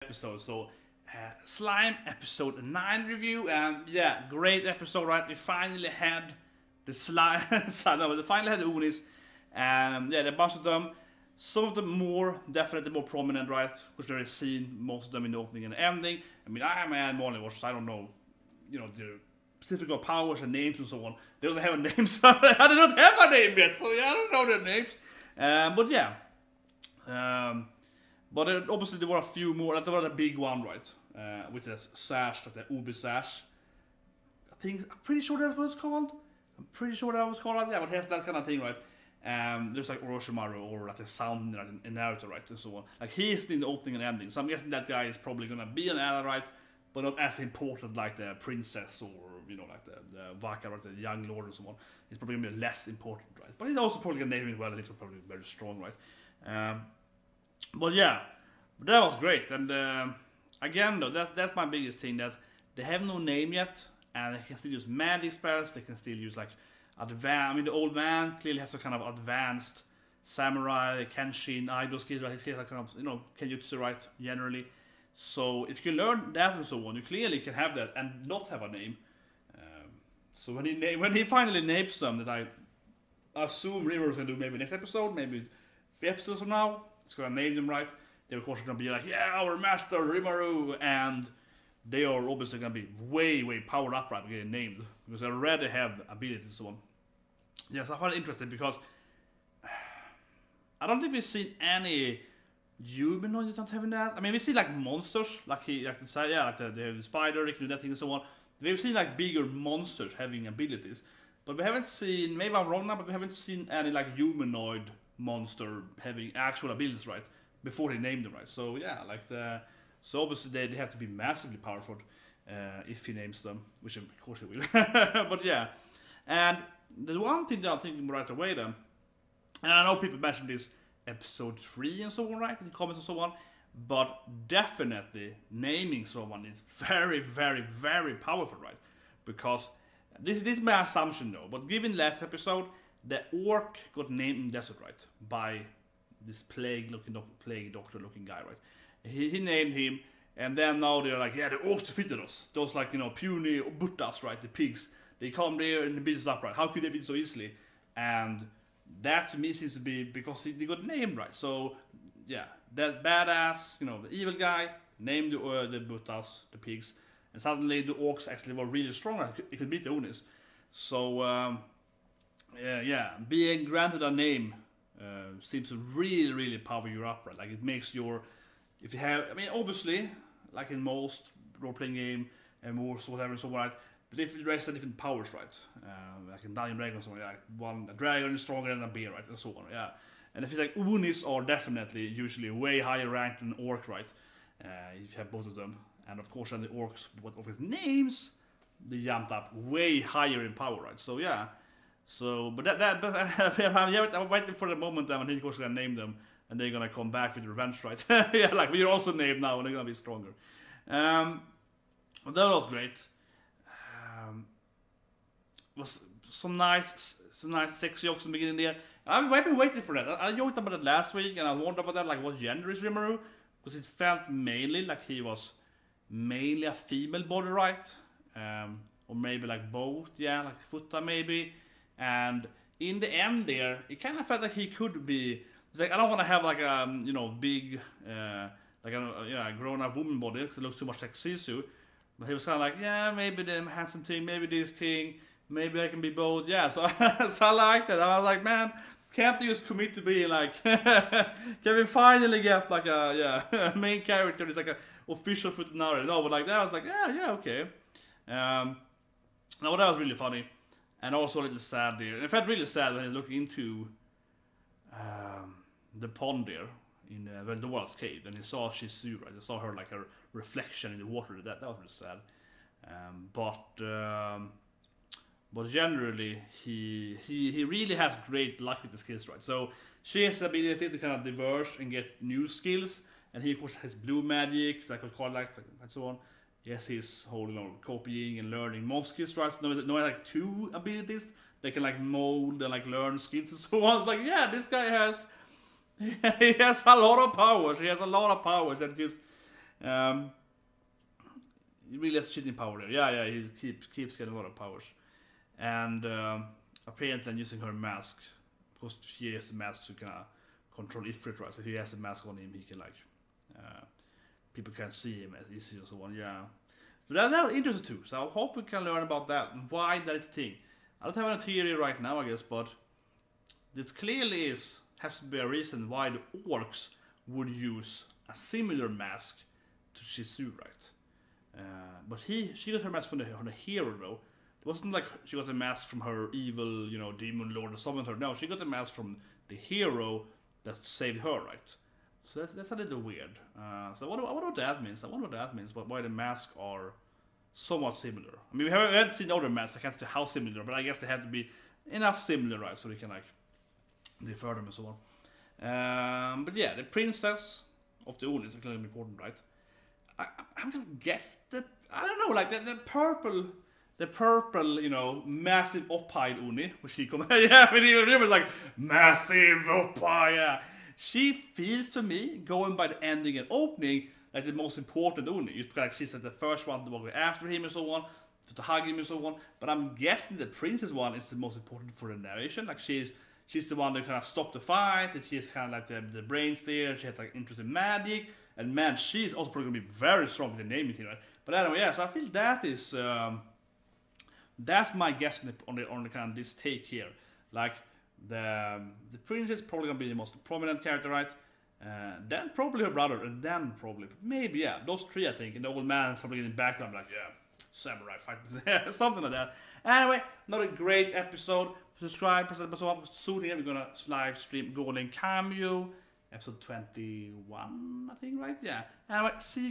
episode. So, Slime episode 9 review. Yeah, great episode, right? We finally had the slime. No, we finally had the Onis. And yeah, the bunch of them. Some of them definitely more prominent, right? Because they're seen, most of them in the opening and ending. I mean, I am an only watcher, so I don't know, their specific powers and names and so on. They don't have a name, so I do not have a name yet, so yeah, I don't know their names. But yeah. But obviously there were a few more. There was a big one, right? With the sash, like the Ubi sash. I'm pretty sure that's what it's called. I'm pretty sure that was called like that, but it has that kind of thing, right? There's like Orochimaru or like a sound in Naruto, right? And so on. Like he's in the opening and ending, so I'm guessing that guy is probably gonna be an ally, right? But not as important like the princess or like the Vaka, right? The young lord and so on. He's probably gonna be less important, right? But he's also probably gonna name him well, and he's probably very strong, right? But yeah, that was great. And again, though, that's my biggest thing, that they have no name yet, and they can still use magic spells. They can still use like advanced. I mean, the old man clearly has a kind of advanced samurai, Kenshin, Aido skills, right? He has a kind of Kenjutsu, right? Generally. So if you can learn that and so on, you clearly can have that and not have a name. So when he finally names them, that I assume Rimuru is gonna do maybe next episode, maybe 3 episodes from now. It's gonna name them, right. They're of course gonna be like, yeah, our master Rimuru, and they are obviously gonna be way powered up, right, getting named because they already have abilities and so on. Yes, I find it interesting because I don't think we've seen any humanoids not having that. I mean, we see like monsters, like the spider, they can do that thing and so on. We've seen like bigger monsters having abilities, but we haven't seen. Maybe I'm wrong now, but we haven't seen any like humanoid monster having actual abilities, right? Before they named them, right? So yeah, so obviously they have to be massively powerful if he names them, which of course he will. But yeah, and the one thing that I'm thinking right away then, and I know people mentioned this episode 3 and so on, right? In the comments and so on, but definitely naming someone is very powerful, right? Because this is my assumption though, but given last episode, the orc got named in desert, right? By this plague doctor looking guy, right? He named him, and then now they're like, yeah, the orcs defeated us. Those like, puny butas, right? The pigs. They come there and beat us up, right? How could they beat so easily? And that to me seems to be because they got named, right? So yeah, that badass, the evil guy named the butas, the pigs, and suddenly the orcs actually were really strong. It could beat the Onis. So yeah, being granted a name seems to really power you up, right? Like it makes if you have, I mean, obviously, like in most role-playing game and more whatever and so on, right? But if you raise the different powers, right? Like in Dungeon Dragon or something, like a dragon is stronger than a bear, right? And so on, yeah. And if it's like Onis are definitely usually way higher ranked than orc, right? If you have both of them, and of course, then the orcs, what of his names, they jumped up way higher in power, right? So yeah. So, but I'm waiting for the moment then when he's going to name them, and they're gonna come back with revenge, right? Yeah, like we're also named now, and they're gonna be stronger. But that was great. Was some nice sex jokes in the beginning there. I've been waiting for that. I joked about it last week, and I wondered about that, like what gender is Rimuru? Because it felt mainly like he was mainly a female body, right? Or maybe like both, yeah, like Futa maybe. And in the end there, it kind of felt like he could be. It's like I don't want to have like a big like a grown-up woman body because it looks too much like Shizu. But he was kind of like, yeah, maybe the handsome thing, maybe this thing, maybe I can be both. Yeah, so so I liked that. I was like, man, can't you just commit to being like, can we finally get like a main character? It's like a official foot now. No, but like that, I was like, yeah, okay. No, that was really funny. And also a little sad there. And it felt really sad when I was looking into the pond there in Veldora's cave, and he saw Shizu, right? I saw her like her reflection in the water. That was really sad. But generally, he really has great luck with the skills, right? So she has the ability to kind of diverge and get new skills, and he of course has blue magic, like I call like and so on. Yes, his whole copying and learning more skills, right? So no, like 2 abilities. They can like mold and like learn skills and so on. It's like, yeah, this guy has he has a lot of powers. He has a lot of powers, and He really has shit in power there. Yeah, he keeps getting a lot of powers. And apparently using her mask, because she has the mask to kind of control Ifrit, right? So if he has a mask on him, he can like, people can't see him as easy and so on, yeah. But that's interesting too, so I hope we can learn about that and why that is a thing. I don't have a theory right now, I guess, but this clearly has to be a reason why the orcs would use a similar mask to Shizu, right? But she got her mask from the hero though. It wasn't like she got the mask from her evil, demon lord or summoned her. No, she got the mask from the hero that saved her, right? So that's a little weird. So I wonder what that means. I wonder what that means, but why the masks are somewhat similar. I mean, we haven't seen other masks. I can't say how similar, but I guess they have to be enough similar, right? So they can like defer them and so on. But yeah, the princess of the Onis is clearly important, right? I'm gonna guess that, I don't know, like the purple, massive up-high Oni, which she come, yeah, I mean, it was like massive up-high, yeah. She feels to me, going by the ending and opening, like the most important Oni. Like she's like the first one to walk after him and so on, to hug him and so on. But I'm guessing the princess one is the most important for the narration. Like she's the one that kind of stopped the fight, and she's kind of like the brains there. She has like interest in magic, and man, she's also probably gonna be very strong with the naming thing, right? But anyway, yeah. So I feel that is that's my guess on the kind of this take here. Like the princess probably gonna be the most prominent character, right? Then probably her brother, and then probably maybe those three I think. And the old man is probably in the background, like samurai fight, something like that. Anyway, another great episode. Subscribe, press the button. Soon here we're gonna live stream Golden Cameo, episode 21, I think, right? Yeah. Anyway, see you.